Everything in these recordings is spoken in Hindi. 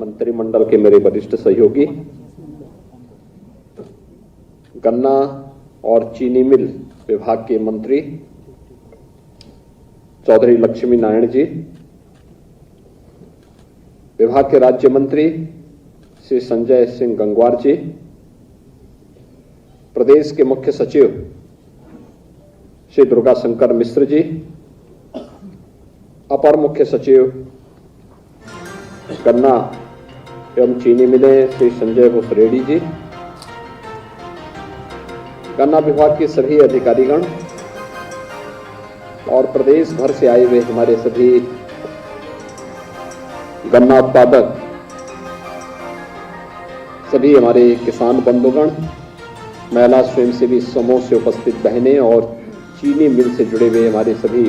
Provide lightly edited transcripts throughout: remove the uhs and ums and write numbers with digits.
मंत्रिमंडल के मेरे वरिष्ठ सहयोगी, गन्ना और चीनी मिल विभाग के मंत्री चौधरी लक्ष्मी नारायण जी, विभाग के राज्य मंत्री श्री संजय सिंह गंगवार जी, प्रदेश के मुख्य सचिव श्री दुर्गा शंकर मिश्र जी, अपर मुख्य सचिव गन्ना एवं चीनी मिलें श्री संजय घोष रेड्डी जी, गन्ना विभाग के सभी अधिकारीगण और प्रदेश भर से आए हुए हमारे सभी गन्ना उत्पादक, सभी हमारे किसान बंधुगण, महिला स्वयंसेवी समूह से उपस्थित बहनें और चीनी मिल से जुड़े हुए हमारे सभी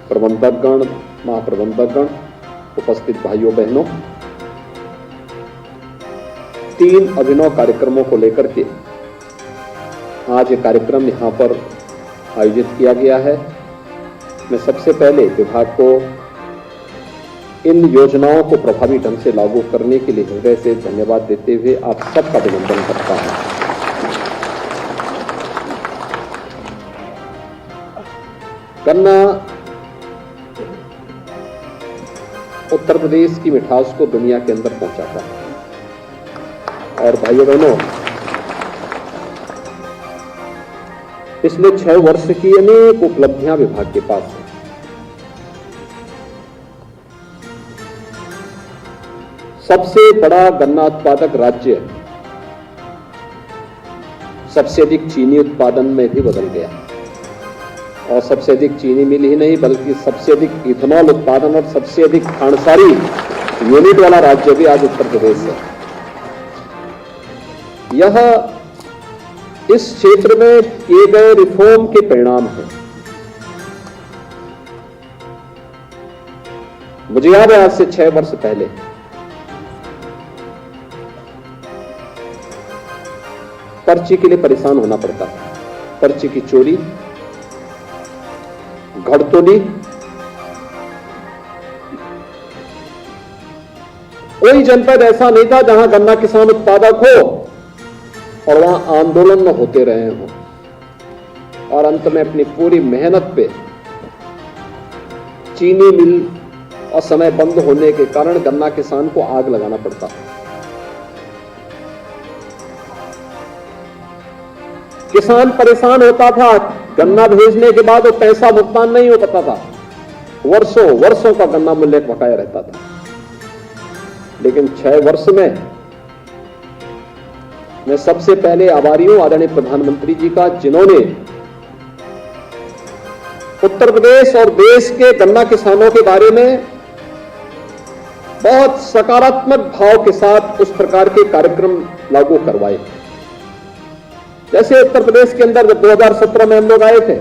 प्रबंधकगण, महाप्रबंधकगण, उपस्थित भाइयों बहनों, 3 अभिनव कार्यक्रमों को लेकर के आज ये कार्यक्रम यहाँ पर आयोजित किया गया है। मैं सबसे पहले विभाग को इन योजनाओं को प्रभावी ढंग से लागू करने के लिए हृदय से धन्यवाद देते हुए आप सबका अभिनंदन करता हूं। गन्ना उत्तर प्रदेश की मिठास को दुनिया के अंदर पहुंचाता है और भाइयों बहनों, पिछले 6 वर्ष की अनेक उपलब्धियां विभाग के पास हैं। सबसे बड़ा गन्ना उत्पादक राज्य सबसे अधिक चीनी उत्पादन में भी बदल गया और सबसे अधिक चीनी मिल ही नहीं बल्कि सबसे अधिक इथेनॉल उत्पादन और सबसे अधिक खांडसारी यूनिट वाला राज्य भी आज उत्तर प्रदेश है। यह इस क्षेत्र में किए गए रिफॉर्म के परिणाम हैं। मुझे याद है आज से 6 वर्ष पहले पर्ची के लिए परेशान होना पड़ता था। पर्ची की चोरी, घड़तोली, कोई जनपद ऐसा नहीं था जहां गन्ना किसान उत्पादक हो और वहां आंदोलन न होते रहे हों और अंत में अपनी पूरी मेहनत पे चीनी मिल असमय बंद होने के कारण गन्ना किसान को आग लगाना पड़ता। किसान परेशान होता था, गन्ना भेजने के बाद वो पैसा भुगतान नहीं हो पाता था, वर्षों का गन्ना मूल्य बकाया रहता था। लेकिन 6 वर्ष में मैं सबसे पहले आभारी हूं आदरणीय प्रधानमंत्री जी का, जिन्होंने उत्तर प्रदेश और देश के गन्ना किसानों के बारे में बहुत सकारात्मक भाव के साथ उस प्रकार के कार्यक्रम लागू करवाए। जैसे उत्तर प्रदेश के अंदर जब 2017 में हम लोग आए थे,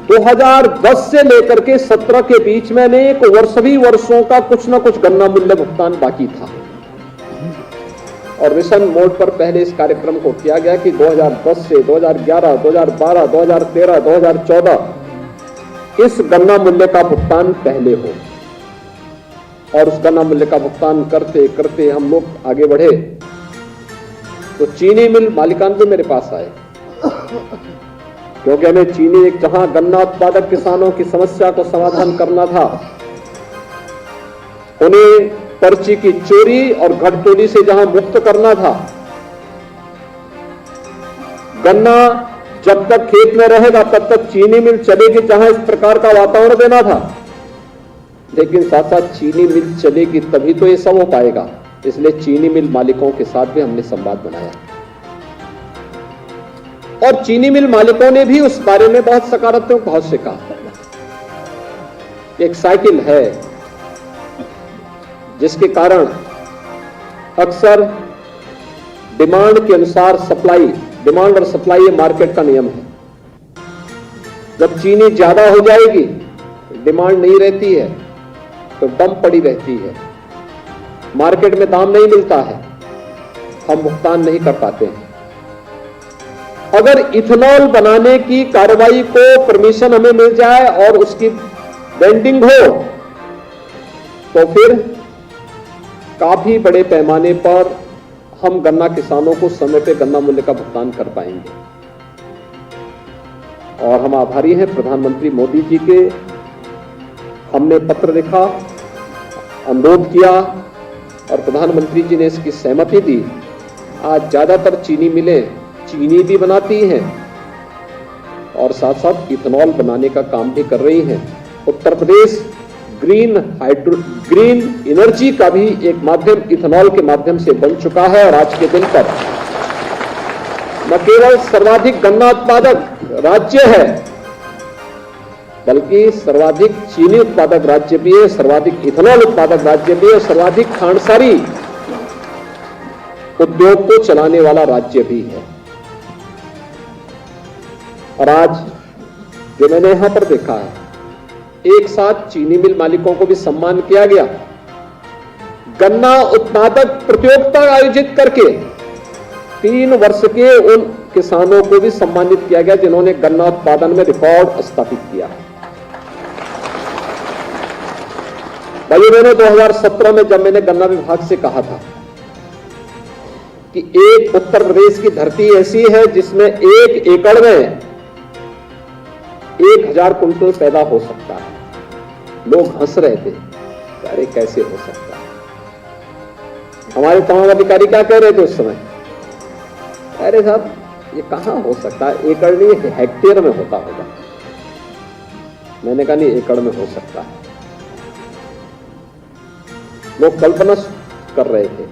2010 से लेकर के 17 के बीच में अनेक सभी वर्षों का कुछ न कुछ गन्ना मूल्य भुगतान बाकी था और मिशन मोड पर पहले इस कार्यक्रम को किया गया कि 2010 से 2011, 2012, 2013, 2014 इस गन्ना मूल्य का भुगतान पहले हो और उस गन्ना मूल्य का भुगतान करते करते हम लोग आगे बढ़े तो चीनी मिल मालिकान भी मेरे पास आए, क्योंकि हमें चीनी एक जहां गन्ना उत्पादक किसानों की समस्या को समाधान करना था, उन्हें पर्ची की चोरी और घड़तोली से जहां मुक्त करना था। गन्ना जब तक खेत में रहेगा तब तक चीनी मिल चलेगी, जहां इस प्रकार का वातावरण देना था। लेकिन साथ साथ चीनी मिल चलेगी तभी तो ये सब हो पाएगा। इसलिए चीनी मिल मालिकों के साथ भी हमने संवाद बनाया और चीनी मिल मालिकों ने भी उस बारे में बहुत सकारात्मक भाव से कहा। एक साइकिल है जिसके कारण अक्सर डिमांड के अनुसार सप्लाई, डिमांड और सप्लाई ये मार्केट का नियम है। जब चीनी ज्यादा हो जाएगी, डिमांड नहीं रहती है तो दम पड़ी रहती है, मार्केट में दाम नहीं मिलता है, हम भुगतान नहीं कर पाते हैं। अगर इथेनॉल बनाने की कार्रवाई को परमिशन हमें मिल जाए और उसकी वेंडिंग हो तो फिर काफी बड़े पैमाने पर हम गन्ना किसानों को समय पे गन्ना मूल्य का भुगतान कर पाएंगे। और हम आभारी हैं प्रधानमंत्री मोदी जी के। हमने पत्र लिखा, अनुरोध किया और प्रधानमंत्री जी ने इसकी सहमति दी। आज ज्यादातर चीनी मिलें चीनी भी बनाती हैं और साथ साथ इथेनॉल बनाने का काम भी कर रही हैं। उत्तर प्रदेश ग्रीन एनर्जी का भी एक माध्यम इथेनॉल के माध्यम से बन चुका है। और आज के दिन पर न केवल सर्वाधिक गन्ना उत्पादक राज्य है, बल्कि सर्वाधिक चीनी उत्पादक राज्य भी है, सर्वाधिक इथेनॉल उत्पादक राज्य भी है, सर्वाधिक खांडसारी उद्योग को चलाने वाला राज्य भी है। और आज जो मैंने यहां पर देखा है, एक साथ चीनी मिल मालिकों को भी सम्मान किया गया। गन्ना उत्पादक प्रतियोगिता आयोजित करके 3 वर्ष के उन किसानों को भी सम्मानित किया गया जिन्होंने गन्ना उत्पादन में रिकॉर्ड स्थापित किया। भाइयों बहनों, 2017 में जब मैंने गन्ना विभाग से कहा था कि एक उत्तर प्रदेश की धरती ऐसी है जिसमें 1 एकड़ में 1000 कुंटल पैदा हो सकता है, लोग हंस रहे थे, अरे कैसे हो सकता है। हमारे तमाम अधिकारी क्या कह रहे थे उस समय, अरे साहब ये कहां हो सकता है, एकड़ नहीं हेक्टेयर में होता होगा। मैंने कहा नहीं, एकड़ में हो सकता है। लोग कल्पना कर रहे थे।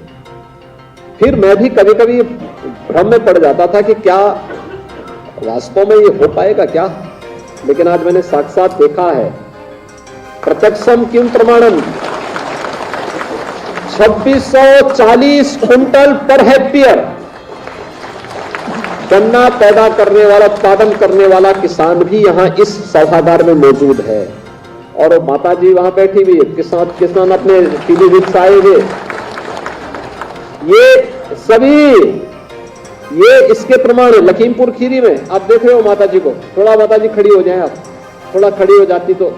फिर मैं भी कभी कभी भ्रम में पड़ जाता था कि क्या वास्तव में ये हो पाएगा क्या, लेकिन आज मैंने साक्षात देखा है। प्रत्यक्षम किम प्रमाणम 2640 कुंटल पर हेक्टेयर गन्ना पैदा करने वाला, उत्पादन करने वाला किसान भी यहां इस सभागार में मौजूद है। और माता जी वहां बैठी हुई है, किसान अपने पीली रिक्शा आए हुए, ये सभी ये इसके प्रमाण है। लखीमपुर खीरी में आप देख रहे हो माता जी को, थोड़ा माता जी खड़ी हो जाए, आप थोड़ा खड़ी हो जाती तो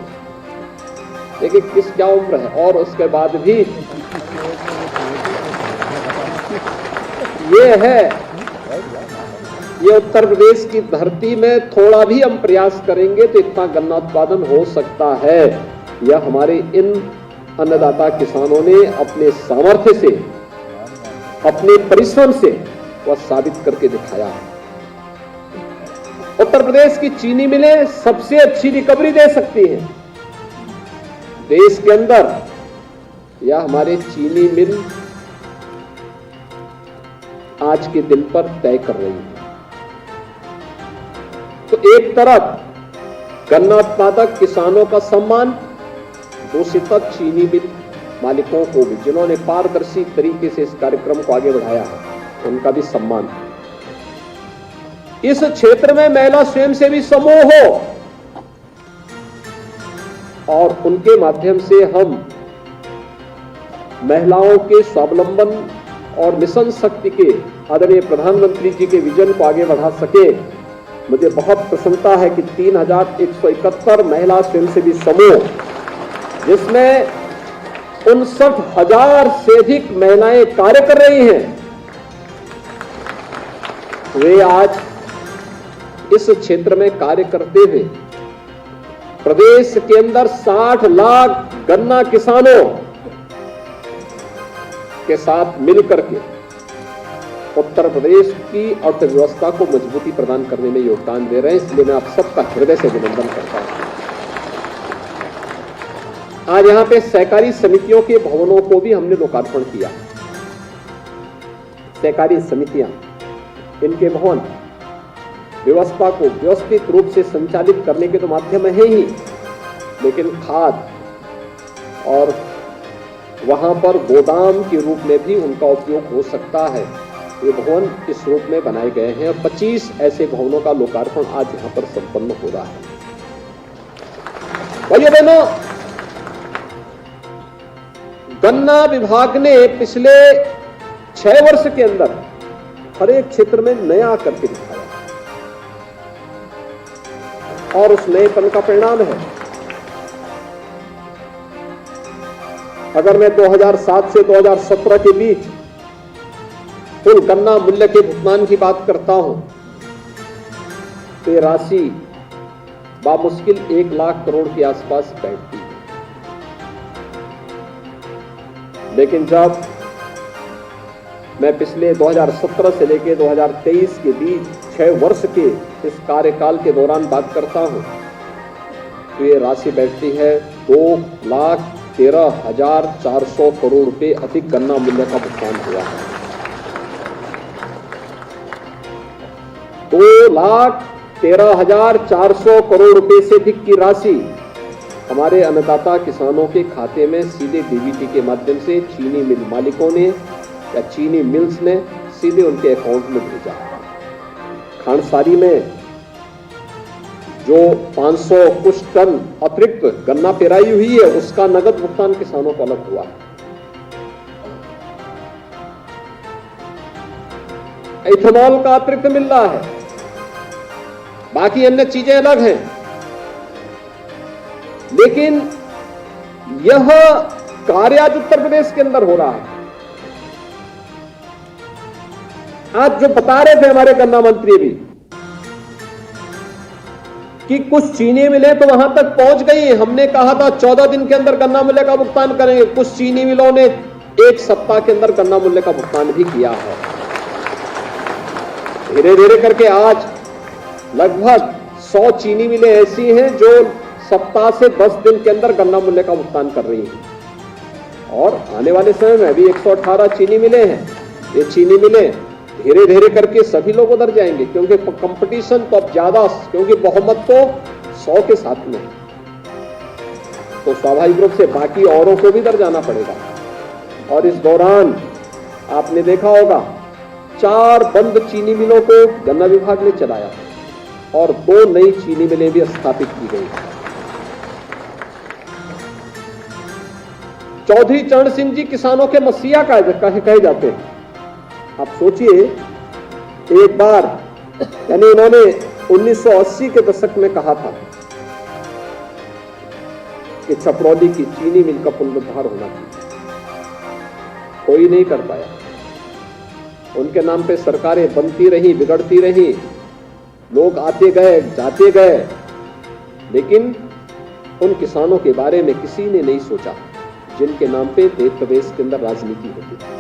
देखिए किस क्या उम्र है। और उसके बाद भी ये है, ये उत्तर प्रदेश की धरती में थोड़ा भी हम प्रयास करेंगे तो इतना गन्ना उत्पादन हो सकता है। यह हमारे इन अन्नदाता किसानों ने अपने सामर्थ्य से, अपने परिश्रम से वह साबित करके दिखाया है। उत्तर प्रदेश की चीनी मिलें सबसे अच्छी रिकवरी दे सकती हैं देश के अंदर। या हमारे चीनी मिल आज के दिन पर तय कर रही है। तो एक तरफ गन्ना उत्पादक किसानों का सम्मान, दूसरी तरफ चीनी मिल मालिकों को भी, जिन्होंने पारदर्शी तरीके से इस कार्यक्रम को आगे बढ़ाया है, उनका भी सम्मान। इस क्षेत्र में महिला स्वयंसेवी समूह हो और उनके माध्यम से हम महिलाओं के स्वावलंबन और मिशन शक्ति के आदरणीय प्रधानमंत्री जी के विजन को आगे बढ़ा सके। मुझे बहुत प्रसन्नता है कि 3171 महिला स्वयंसेवी समूह, जिसमें 59,000 से अधिक महिलाएं कार्य कर रही हैं, वे आज इस क्षेत्र में कार्य करते हुए प्रदेश के अंदर 60 लाख गन्ना किसानों के साथ मिलकर के उत्तर प्रदेश की अर्थव्यवस्था को मजबूती प्रदान करने में योगदान दे रहे हैं। इसलिए मैं आप सबका हृदय से अभिनंदन करता हूं। आज यहां पे सहकारी समितियों के भवनों को भी हमने लोकार्पण किया। सहकारी समितियां, इनके भवन व्यवस्था को व्यवस्थित रूप से संचालित करने के तो माध्यम है ही, लेकिन खाद और वहां पर गोदाम के रूप में भी उनका उपयोग हो सकता है। ये भवन इस रूप में बनाए गए हैं और 25 ऐसे भवनों का लोकार्पण आज यहां पर संपन्न हो रहा है। भाइयों बहनों, गन्ना विभाग ने पिछले 6 वर्ष के अंदर हर एक क्षेत्र में नया करके दिखाया और उस नएपन का परिणाम है अगर मैं 2007 से 2017 के बीच कुल गन्ना मूल्य के भुगतान की बात करता हूं तो ये राशि बामुश्किल 1 लाख करोड़ के आसपास बैठती है। लेकिन जब मैं पिछले 2017 से लेकर 2023 के बीच 6 वर्ष के इस कार्यकाल के दौरान बात करता हूं तो ये राशि बैठती है 2,13,400 करोड़ रुपए अधिक गन्ना मूल्य का भुगतान हुआ है। 2,13,400 करोड़ रुपए से अधिक की राशि हमारे अन्नदाता किसानों के खाते में सीधे डीबीटी के माध्यम से चीनी मिल मालिकों ने या चीनी मिल्स ने सीधे उनके अकाउंट में भेजा। खांडसारी में जो 500 कुछ टन अतिरिक्त गन्ना पेराई हुई है उसका नगद भुगतान किसानों को अलग हुआ है। इथेनॉल का अतिरिक्त मिल रहा है, बाकी अन्य चीजें अलग हैं। लेकिन यह कार्य आज उत्तर प्रदेश के अंदर हो रहा है। आज जो बता रहे थे हमारे गन्ना मंत्री भी कि कुछ चीनी मिलें तो वहां तक पहुंच गई। हमने कहा था 14 दिन के अंदर गन्ना मूल्य का भुगतान करेंगे, कुछ चीनी मिलों ने 1 सप्ताह के अंदर गन्ना मूल्य का भुगतान भी किया है। धीरे धीरे करके आज लगभग 100 चीनी मिलें ऐसी हैं जो सप्ताह से 10 दिन के अंदर गन्ना मूल्य का भुगतान कर रही हैं। और आने वाले समय में भी 118 चीनी मिलें हैं। ये चीनी मिलें धीरे धीरे करके सभी लोग उधर जाएंगे, क्योंकि कंपटीशन तो अब ज्यादा, क्योंकि बहुमत तो 100 के साथ में, तो स्वाभाविक रूप से बाकी औरों को भी इधर जाना पड़ेगा। और इस दौरान आपने देखा होगा 4 बंद चीनी मिलों को गन्ना विभाग ने चलाया और 2 नई चीनी मिलें भी स्थापित की गई। चौधरी चरण सिंह जी किसानों के मसीहा कहे जाते हैं। आप सोचिए, एक बार यानी इन्होंने 1980 के दशक में कहा था कि छपरौली की चीनी मिल का पुनरुद्धार होना चाहिए, कोई नहीं कर पाया। उनके नाम पे सरकारें बनती रही, बिगड़ती रही, लोग आते गए जाते गए, लेकिन उन किसानों के बारे में किसी ने नहीं सोचा जिनके नाम पे देश प्रदेश के अंदर राजनीति होती है।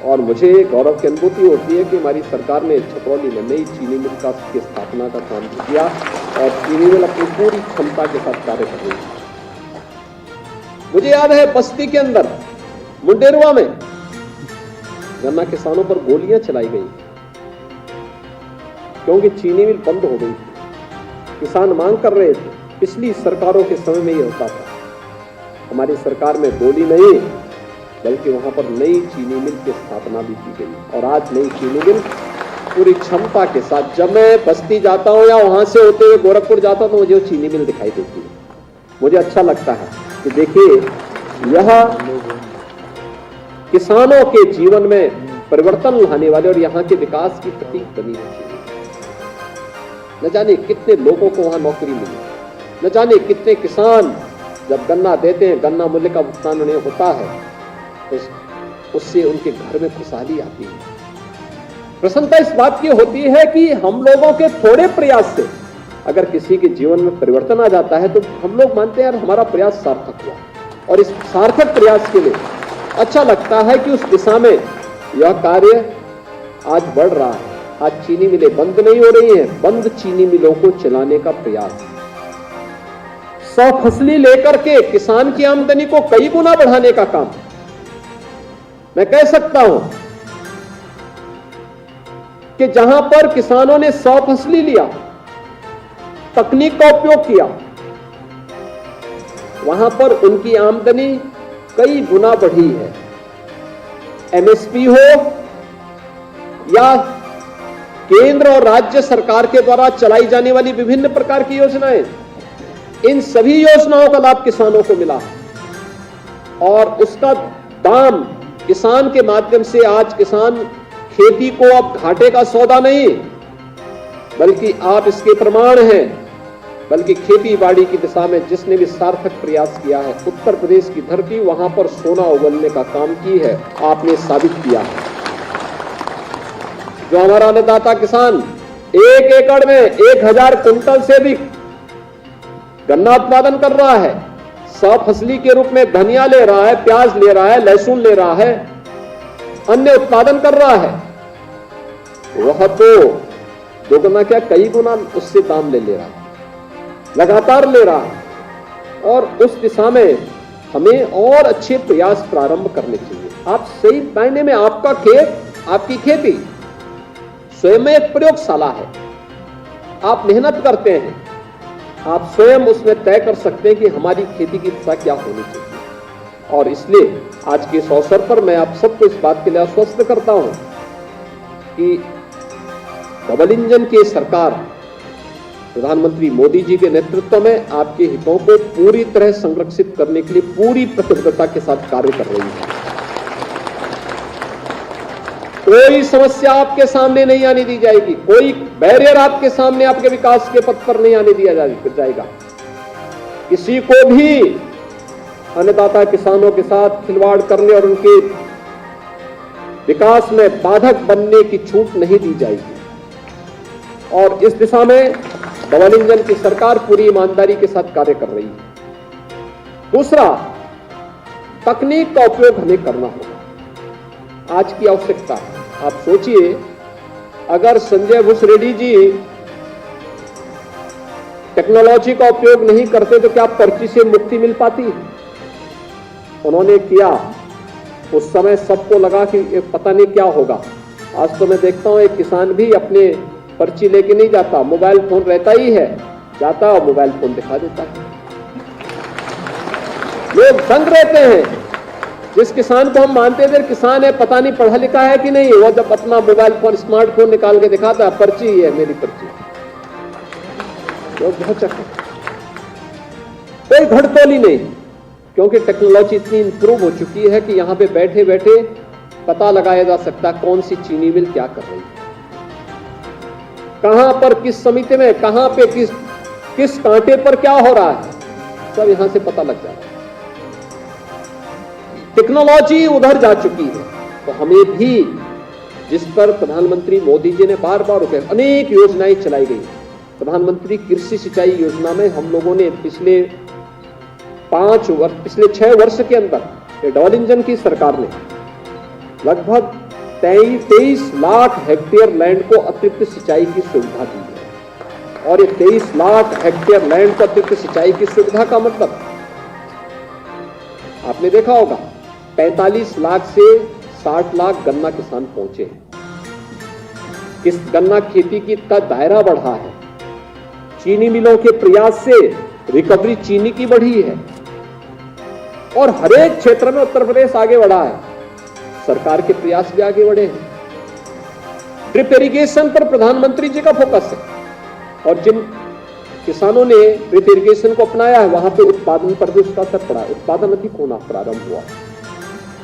और मुझे गौरव की अनुभूति होती है कि हमारी सरकार ने छपरौली में नई चीनी मिल की स्थापना का काम किया और चीनी मिल अपनी पूरी क्षमता के साथ कार्य कर रही है। मुझे याद है बस्ती के अंदर मुंडेरवा में गन्ना किसानों पर गोलियां चलाई गई क्योंकि चीनी मिल बंद हो गई थी। किसान मांग कर रहे थे। पिछली सरकारों के समय में ये होता था। हमारी सरकार में गोली नहीं बल्कि वहां पर नई चीनी मिल की स्थापना भी की गई और आज नई चीनी मिल पूरी क्षमता के साथ, जब मैं बस्ती जाता हूं या वहां से होते हुए गोरखपुर जाता हूं तो मुझे वो चीनी मिल दिखाई देती है। मुझे अच्छा लगता है कि देखिए यह किसानों के जीवन में परिवर्तन लाने वाले और यहां के विकास की प्रतीक बनी है। न जाने कितने लोगों को वहां नौकरी मिली, न जाने कितने किसान जब गन्ना देते हैं, गन्ना मूल्य का भुगतान उन्हें होता है तो उससे उनके घर में खुशहाली आती है। प्रसन्नता इस बात की होती है कि हम लोगों के थोड़े प्रयास से अगर किसी के जीवन में परिवर्तन आ जाता है तो हम लोग मानते हैं यार हमारा प्रयास सार्थक हुआ। और इस सार्थक प्रयास के लिए अच्छा लगता है कि उस दिशा में यह कार्य आज बढ़ रहा है। आज चीनी मिलें बंद नहीं हो रही हैं, बंद चीनी मिलों को चलाने का प्रयास, सफसली लेकर के किसान की आमदनी को कई गुना बढ़ाने का काम। मैं कह सकता हूं कि जहां पर किसानों ने सफसली लिया, तकनीक का उपयोग किया, वहां पर उनकी आमदनी कई गुना बढ़ी है। एमएसपी हो या केंद्र और राज्य सरकार के द्वारा चलाई जाने वाली विभिन्न प्रकार की योजनाएं, इन सभी योजनाओं का लाभ किसानों को मिला और उसका दाम किसान के माध्यम से आज किसान खेती को अब घाटे का सौदा नहीं, बल्कि आप इसके प्रमाण हैं बल्कि खेती बाड़ी की दिशा में जिसने भी सार्थक प्रयास किया है, उत्तर प्रदेश की धरती वहां पर सोना उगलने का काम की है, आपने साबित किया है। जो हमारा अन्नदाता किसान 1 एकड़ में 1000 कुंटल से भी गन्ना उत्पादन कर रहा है, सफसली के रूप में धनिया ले रहा है, प्याज ले रहा है, लहसुन ले रहा है, अन्य उत्पादन कर रहा है, वह तो दोगुना क्या कई गुना उससे दाम ले रहा है, लगातार ले रहा है। और उस दिशा में हमें और अच्छे प्रयास प्रारंभ करने चाहिए। आप सही मायने में आपका खेत, आपकी खेती स्वयं एक प्रयोगशाला है। आप मेहनत करते हैं, आप स्वयं उसमें तय कर सकते हैं कि हमारी खेती की दिशा क्या होनी चाहिए। और इसलिए आज के इस अवसर पर मैं आप सबको इस बात के लिए आश्वस्त करता हूं कि डबल इंजन की सरकार प्रधानमंत्री मोदी जी के नेतृत्व में आपके हितों को पूरी तरह संरक्षित करने के लिए पूरी प्रतिबद्धता के साथ कार्य कर रही है। कोई समस्या आपके सामने नहीं आने दी जाएगी, कोई बैरियर आपके सामने आपके विकास के पथ पर नहीं आने दिया जाएगा। किसी को भी अन्नदाता किसानों के साथ खिलवाड़ करने और उनके विकास में बाधक बनने की छूट नहीं दी जाएगी। और इस दिशा में डबल इंजन की सरकार पूरी ईमानदारी के साथ कार्य कर रही है। दूसरा, तकनीक का उपयोग हमें करना होगा, आज की आवश्यकता है। आप सोचिए, अगर संजय भूसरेड्डी जी टेक्नोलॉजी का उपयोग नहीं करते तो क्या पर्ची से मुक्ति मिल पाती? उन्होंने किया, उस समय सबको लगा कि पता नहीं क्या होगा। आज तो मैं देखता हूं एक किसान भी अपने पर्ची लेके नहीं जाता, मोबाइल फोन रहता ही है, जाता और मोबाइल फोन दिखा देता है। लोग दंग रहते हैं। जिस किसान को हम मानते थे किसान है, पता नहीं पढ़ा लिखा है कि नहीं, वो जब अपना मोबाइल फोन स्मार्टफोन निकाल के दिखाता है, पर्ची ही है मेरी पर्ची। लोग बहुत चक्कर, कोई घड़तोली नहीं, क्योंकि टेक्नोलॉजी इतनी इंप्रूव हो चुकी है कि यहां पे बैठे बैठे पता लगाया जा सकता है कौन सी चीनी मिल क्या कर रही है, कहां पर किस समिति में, कहां पे किस कांटे पर क्या हो रहा है, सब यहां से पता लग जाता है। टेक्नोलॉजी उधर जा चुकी है, तो हमें भी, जिस पर प्रधानमंत्री मोदी जी ने बार बार अनेक योजनाएं चलाई गई। प्रधानमंत्री कृषि सिंचाई योजना में हम लोगों ने पिछले 6 वर्ष के अंदर डबल इंजन की सरकार ने लगभग 23 लाख हेक्टेयर लैंड को अतिरिक्त सिंचाई की सुविधा दी है। और ये 23 लाख हेक्टेयर लैंड को अतिरिक्त सिंचाई की सुविधा का मतलब आपने देखा होगा, 45 लाख से 60 लाख गन्ना किसान पहुंचे हैं। इस गन्ना खेती की का दायरा बढ़ा है। चीनी मिलों के प्रयास से रिकवरी चीनी की बढ़ी है और हर एक क्षेत्र में उत्तर प्रदेश आगे बढ़ा है। सरकार के प्रयास भी आगे बढ़े हैं। ड्रिप इरिगेशन पर प्रधानमंत्री जी का फोकस है और जिन किसानों ने ड्रिप इरिगेशन को अपनाया है वहां पे उत्पादन पर भी उसका असर पड़ा है। उत्पादन अधिक होना प्रारंभ हुआ।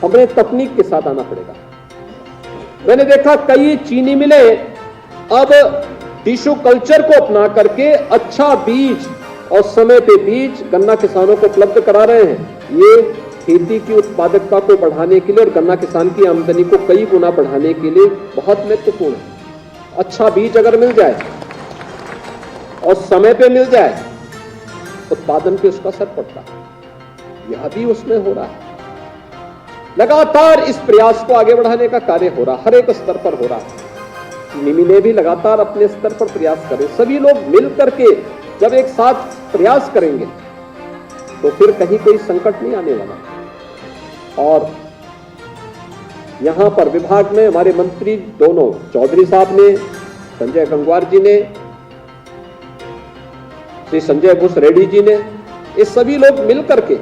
हमें तकनीक के साथ आना पड़ेगा। मैंने देखा कई चीनी मिलें अब टिश्यू कल्चर को अपना करके अच्छा बीज और समय पे बीज गन्ना किसानों को उपलब्ध करा रहे हैं। ये खेती की उत्पादकता को बढ़ाने के लिए और गन्ना किसान की आमदनी को कई गुना बढ़ाने के लिए बहुत महत्वपूर्ण है। अच्छा बीज अगर मिल जाए और समय पे मिल जाए, उत्पादन पे उसका असर पड़ता है। यह भी उसमें हो रहा है। लगातार इस प्रयास को आगे बढ़ाने का कार्य हो रहा, हर एक स्तर पर हो रहा है। चीनी मिलें भी लगातार अपने स्तर पर प्रयास करें। सभी लोग मिल करके जब एक साथ प्रयास करेंगे तो फिर कहीं कोई संकट नहीं आने वाला। और यहां पर विभाग में हमारे मंत्री दोनों, चौधरी साहब ने, संजय गंगवार जी ने, श्री संजय भूसरेड्डी जी ने, ये सभी लोग मिलकर के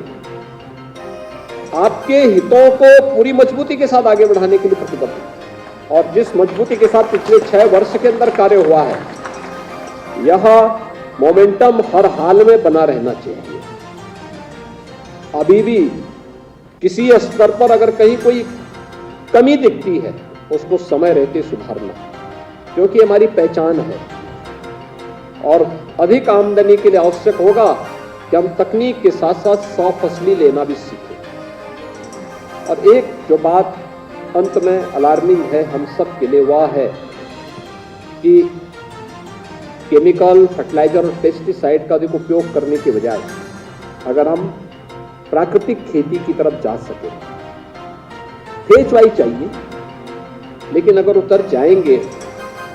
आपके हितों को पूरी मजबूती के साथ आगे बढ़ाने के लिए प्रतिबद्ध है। और जिस मजबूती के साथ पिछले 6 वर्ष के अंदर कार्य हुआ है, यह मोमेंटम हर हाल में बना रहना चाहिए। अभी भी किसी स्तर पर अगर कहीं कोई कमी दिखती है, उसको समय रहते सुधारना, क्योंकि हमारी पहचान है। और अधिक आमदनी के लिए आवश्यक होगा कि हम तकनीक के साथ साथ सफसली लेना भी सीखें। और एक जो बात अंत में अलार्मिंग है हम सब के लिए, वह है कि केमिकल फर्टिलाइजर और पेस्टिसाइड का अधिक उपयोग करने के बजाय अगर हम प्राकृतिक खेती की तरफ जा सके, खेचवाई चाहिए, लेकिन अगर उतर जाएंगे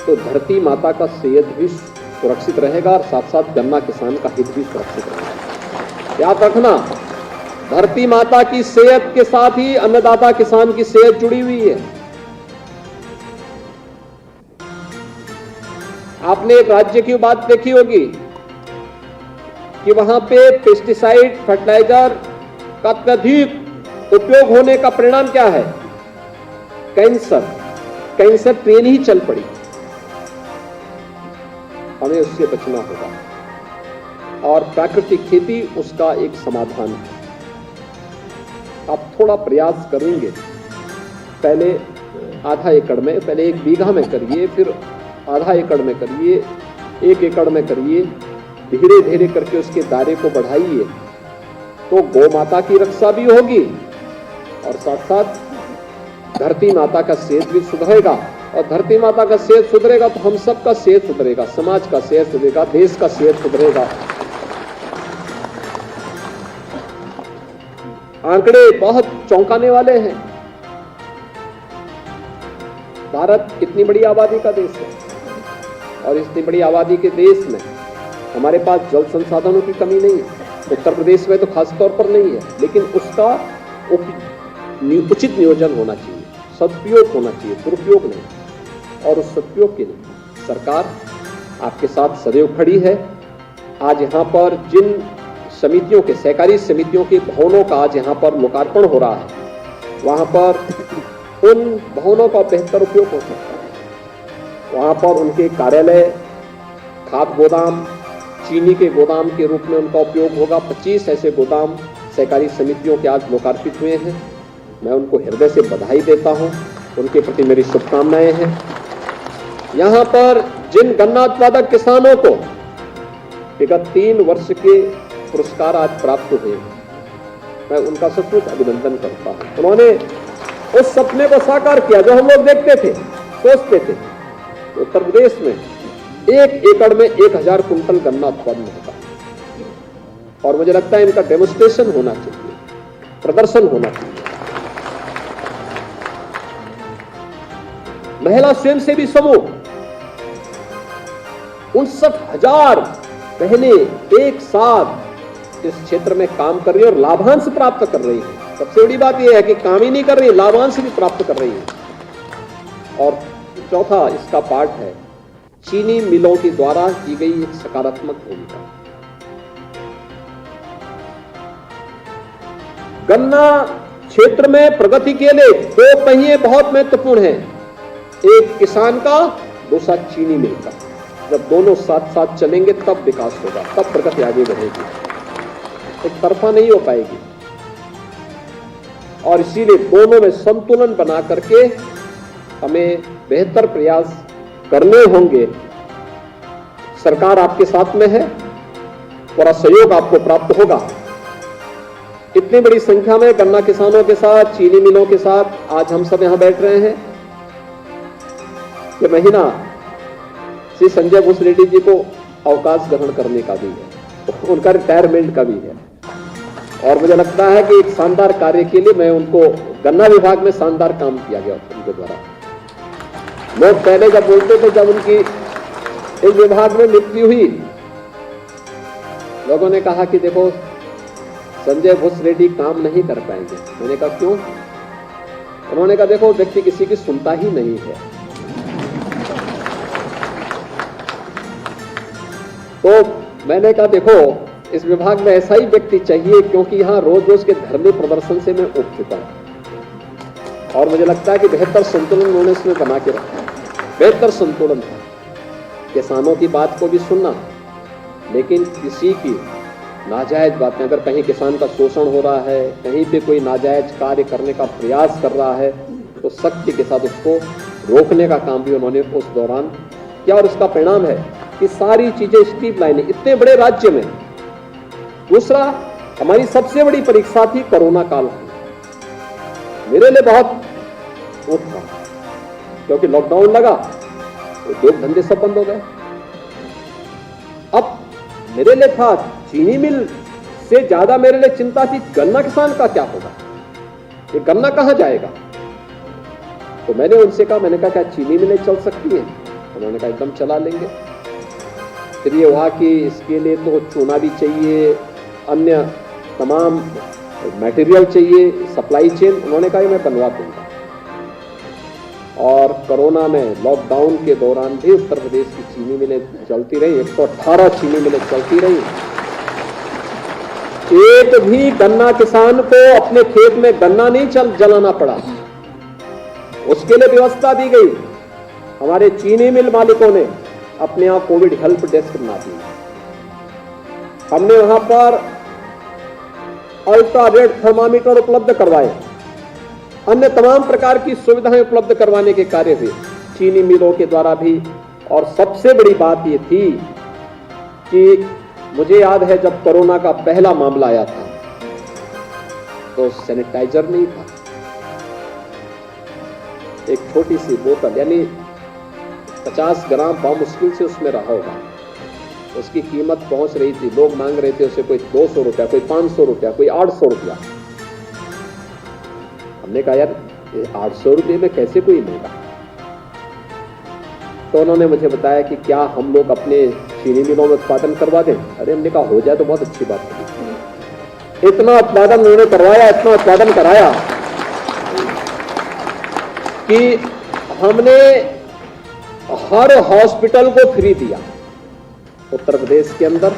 तो धरती माता का सेहत भी सुरक्षित रहेगा और साथ साथ गन्ना किसान का हित भी सुरक्षित रहेगा। याद रखना, धरती माता की सेहत के साथ ही अन्नदाता किसान की सेहत जुड़ी हुई है। आपने एक राज्य की बात देखी होगी कि वहां पे पेस्टिसाइड फर्टिलाइजर का अत्यधिक उपयोग होने का परिणाम क्या है? कैंसर ट्रेन ही चल पड़ी। हमें उससे बचना होगा और प्राकृतिक खेती उसका एक समाधान है। आप थोड़ा प्रयास करेंगे, पहले आधा एकड़ में, पहले 1 बीघा में करिए, फिर आधा एकड़ में करिए, 1 एकड़ में करिए, धीरे धीरे करके उसके दायरे को बढ़ाइए, तो गौ माता की रक्षा भी होगी और साथ साथ धरती माता का सेहत भी सुधरेगा। और धरती माता का सेहत सुधरेगा तो हम सब का सेहत सुधरेगा, समाज का सेहत सुधरेगा, देश का सेहत सुधरेगा। आंकड़े बहुत चौंकाने वाले हैं। भारत कितनी बड़ी आबादी का देश है और इतनी बड़ी आबादी के देश में हमारे पास जल संसाधनों की कमी नहीं है। उत्तर प्रदेश में तो खास तौर पर नहीं है, लेकिन उसका उचित नियोजन होना चाहिए, सदुपयोग होना चाहिए, दुरुपयोग नहीं। और उस सदुपयोग के लिए सरकार आपके साथ सदैव खड़ी है। आज यहाँ पर जिन समितियों के, सहकारी समितियों के भवनों का आज यहाँ पर लोकार्पण हो रहा है, वहाँ पर उन भवनों का बेहतर उपयोग हो सकता है। वहाँ पर उनके कार्यालय, खाद गोदाम, चीनी के गोदाम के रूप में उनका उपयोग होगा। 25 ऐसे गोदाम सहकारी समितियों के आज लोकार्पित हुए हैं। मैं उनको हृदय से बधाई देता हूँ, उनके प्रति मेरी शुभकामनाएं हैं। यहाँ पर जिन गन्ना उत्पादक किसानों को विगत 3 वर्ष के पुरस्कार आज प्राप्त हुए, मैं उनका सचमुच अभिनंदन करता हूँ। उन्होंने उस सपने को साकार किया जो हम लोग देखते थे, सोचते थे। उत्तर प्रदेश में 1 एकड़ में 1000 कुंटल गन्ना उत्पादन होता, और मुझे लगता है इनका डेमोन्स्ट्रेशन होना चाहिए, प्रदर्शन होना चाहिए। महिला स्वयंसेवी समूह 59,000 बहनें एक साथ इस क्षेत्र में काम कर रही है और लाभांश प्राप्त कर रही है। सबसे बड़ी बात यह है कि काम ही नहीं कर रही है, लाभांश भी प्राप्त कर रही है। और चौथा इसका पार्ट है चीनी मिलों के द्वारा की गई एक सकारात्मक भूमिका। गन्ना क्षेत्र में प्रगति के लिए 2 पहिए बहुत महत्वपूर्ण हैं, एक किसान का, दूसरा चीनी मिल का। जब दोनों साथ साथ चलेंगे तब विकास होगा, तब प्रगति आगे बढ़ेगी, एक तरफा नहीं हो पाएगी। और इसीलिए दोनों में संतुलन बना करके हमें बेहतर प्रयास करने होंगे। सरकार आपके साथ में है, पूरा सहयोग आपको प्राप्त होगा। इतनी बड़ी संख्या में गन्ना किसानों के साथ, चीनी मिलों के साथ आज हम सब यहां बैठ रहे हैं। ये महीना श्री संजय भूस रेड्डी जी को अवकाश ग्रहण करने का भी है, उनका रिटायरमेंट का भी है। और मुझे लगता है कि एक शानदार कार्य के लिए मैं उनको, गन्ना विभाग में शानदार काम किया गया उनके द्वारा। लोग पहले जब बोलते थे, जब उनकी इस विभाग में मृत्यु हुई, लोगों ने कहा कि देखो संजय भूस रेड्डी काम नहीं कर पाएंगे। मैंने कहा क्यों? उन्होंने कहा देखो व्यक्ति किसी की सुनता ही नहीं है। तो मैंने कहा देखो इस विभाग में ऐसा ही व्यक्ति चाहिए, क्योंकि यहां रोज रोज के धरने प्रदर्शन से मैं उब चुका हूं और मुझे लगता है कि बेहतर संतुलन उन्होंने इसमें बना के रखा। बेहतर संतुलन था, किसानों की बात को भी सुनना, लेकिन किसी की नाजायज बातें, अगर कहीं किसान का शोषण हो रहा है, कहीं पे कोई नाजायज कार्य करने का प्रयास कर रहा है, तो सख्ती के साथ उसको रोकने का काम भी उन्होंने उस दौरान किया। और उसका परिणाम है कि सारी चीजें स्ट्रीमलाइन है इतने बड़े राज्य में। दूसरा, हमारी सबसे बड़ी परीक्षा थी कोरोना काल। मेरे लिए बहुत वो था, क्योंकि लॉकडाउन लगा, उद्योग धंधे सब बंद हो गए। अब मेरे लिए था, चीनी मिल से ज्यादा मेरे लिए चिंता थी गन्ना किसान का क्या होगा, ये गन्ना कहां जाएगा। तो मैंने उनसे कहा, मैंने कहा क्या चीनी मिलें चल सकती हैं? उन्होंने कहा एकदम चला लेंगे। फिर ये हुआ कि इसके लिए तो चूना भी चाहिए, अन्य तमाम मटेरियल चाहिए, सप्लाई चेन। उन्होंने कहा मैं बनवा दूंगा। और कोरोना में लॉकडाउन के दौरान भी उत्तर प्रदेश की चीनी मिलें चलती रही, 118 चीनी मिलें चलती रही। एक भी गन्ना किसान को अपने खेत में गन्ना नहीं जलाना पड़ा, उसके लिए व्यवस्था दी गई। हमारे चीनी मिल मालिकों ने अपने यहां कोविड हेल्प डेस्क बना दी। हमने वहां पर अल्ट्रा रेड थर्मामीटर उपलब्ध करवाए, अन्य तमाम प्रकार की सुविधाएं उपलब्ध करवाने के कार्य हुए चीनी मिलों के द्वारा भी। और सबसे बड़ी बात यह थी कि मुझे याद है जब कोरोना का पहला मामला आया था तो सैनिटाइजर नहीं था। एक छोटी सी बोतल, यानी 50 ग्राम बामुश्किल से उसमें रहा होगा, उसकी कीमत पहुंच रही थी, लोग मांग रहे थे उसे, कोई 200 रुपया, कोई 500 रुपया, कोई 800 रुपया। हमने कहा यार 800 रुपये में कैसे कोई लेगा। तो उन्होंने मुझे बताया कि क्या हम लोग अपने चीनी मिलों में उत्पादन करवा दें। अरे हमने कहा हो जाए तो बहुत अच्छी बात है। इतना उत्पादन उन्होंने करवाया, इतना उत्पादन कराया कि हमने हर हॉस्पिटल को फ्री दिया उत्तर प्रदेश के अंदर,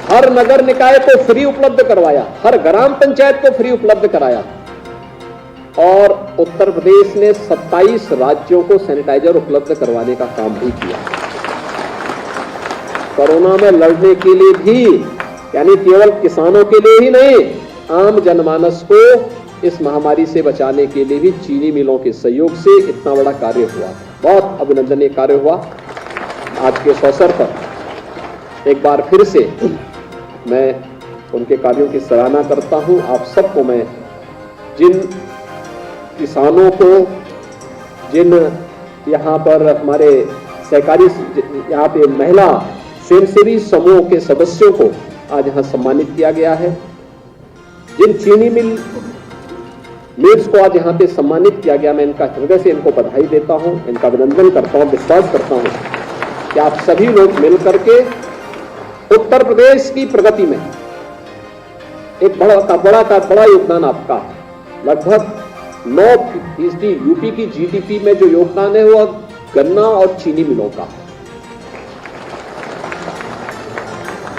हर नगर निकाय को फ्री उपलब्ध करवाया, हर ग्राम पंचायत को फ्री उपलब्ध कराया। और उत्तर प्रदेश ने 27 राज्यों को सैनिटाइजर उपलब्ध करवाने का काम भी किया। कोरोना में लड़ने के लिए भी, यानी केवल किसानों के लिए ही नहीं, आम जनमानस को इस महामारी से बचाने के लिए भी चीनी मिलों के सहयोग से इतना बड़ा कार्य हुआ। बहुत अभिनंदनीय कार्य हुआ। आज के इस अवसर पर एक बार फिर से मैं उनके कार्यों की सराहना करता हूं। आप सबको मैं, जिन किसानों को, जिन यहाँ पर हमारे सहकारी, यहाँ पे महिला स्वयंसेवी समूह के सदस्यों को आज यहाँ सम्मानित किया गया है, जिन चीनी मिल्स को आज यहाँ पे सम्मानित किया गया, मैं इनका हृदय से इनको बधाई देता हूँ, इनका अभिनंदन करता हूँ, विश्वास करता हूँ कि आप सभी लोग मिलकर के उत्तर प्रदेश की प्रगति में एक बड़ा योगदान आपका है। लगभग 9% यूपी की जीडीपी में जो योगदान है वो गन्ना और चीनी मिलों का।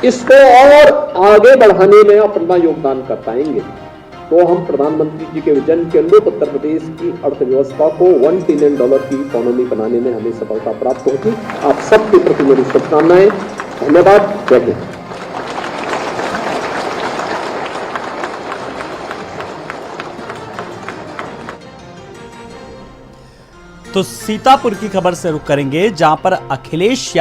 इसको और आगे बढ़ाने में अपना योगदान कर पाएंगे तो हम प्रधानमंत्री जी के विजन के अनुरूप उत्तर प्रदेश की अर्थव्यवस्था को $1 ट्रिलियन की इकोनॉमी बनाने में हमें सफलता प्राप्त होगी। आप सबके प्रति मेरी शुभकामनाएं। धन्यवाद। जय हिंद। तो सीतापुर की खबर से रुक करेंगे, जहां पर अखिलेश